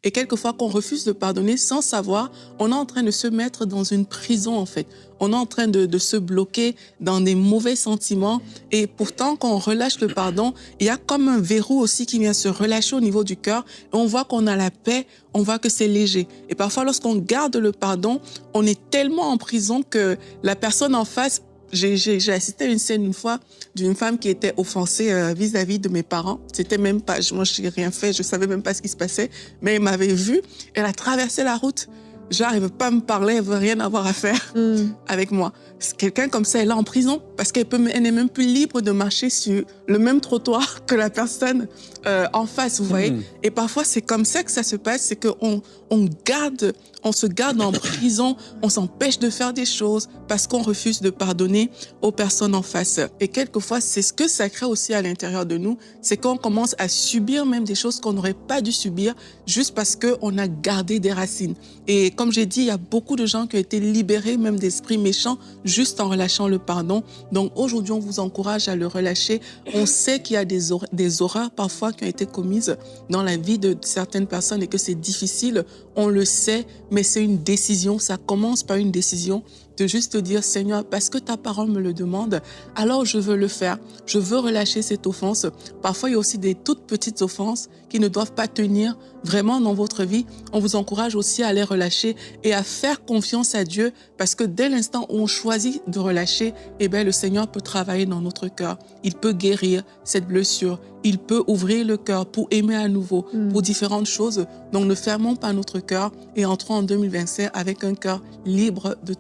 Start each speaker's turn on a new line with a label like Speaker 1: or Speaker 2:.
Speaker 1: Et quelquefois, qu'on refuse de pardonner sans savoir, on est en train de se mettre dans une prison, en fait. On est en train de se bloquer dans des mauvais sentiments. Et pourtant, quand on relâche le pardon, il y a comme un verrou aussi qui vient se relâcher au niveau du cœur. Et on voit qu'on a la paix, on voit que c'est léger. Et parfois, lorsqu'on garde le pardon, on est tellement en prison que la personne en face... J'ai assisté à une scène une fois d'une femme qui était offensée vis-à-vis de mes parents. C'était même pas, moi je n'ai rien fait, je savais même pas ce qui se passait, mais elle m'avait vue, elle a traversé la route. Genre, elle veut pas me parler, elle veut rien avoir à faire avec moi. Quelqu'un comme ça, elle est en prison parce qu'elle n'est même plus libre de marcher sur le même trottoir que la personne en face, vous voyez. Et parfois, c'est comme ça que ça se passe, c'est qu'on on se garde en prison, on s'empêche de faire des choses parce qu'on refuse de pardonner aux personnes en face. Et quelquefois, c'est ce que ça crée aussi à l'intérieur de nous, c'est qu'on commence à subir même des choses qu'on n'aurait pas dû subir juste parce qu'on a gardé des racines. Et comme j'ai dit, il y a beaucoup de gens qui ont été libérés même d'esprits méchants juste en relâchant le pardon. Donc aujourd'hui, on vous encourage à le relâcher. On sait qu'il y a des horreurs parfois qui ont été commises dans la vie de certaines personnes et que c'est difficile. On le sait, mais c'est une décision. Ça commence par une décision de juste dire, Seigneur, parce que ta parole me le demande, alors je veux le faire. Je veux relâcher cette offense. Parfois, il y a aussi des toutes petites offenses qui ne doivent pas tenir vraiment dans votre vie. On vous encourage aussi à les relâcher et à faire confiance à Dieu parce que dès l'instant où on choisit de relâcher, eh bien, le Seigneur peut travailler dans notre cœur. Il peut guérir cette blessure. Il peut ouvrir le cœur pour aimer à nouveau, pour différentes choses. Donc, ne fermons pas notre cœur et entrons en 2025 avec un cœur libre de tout.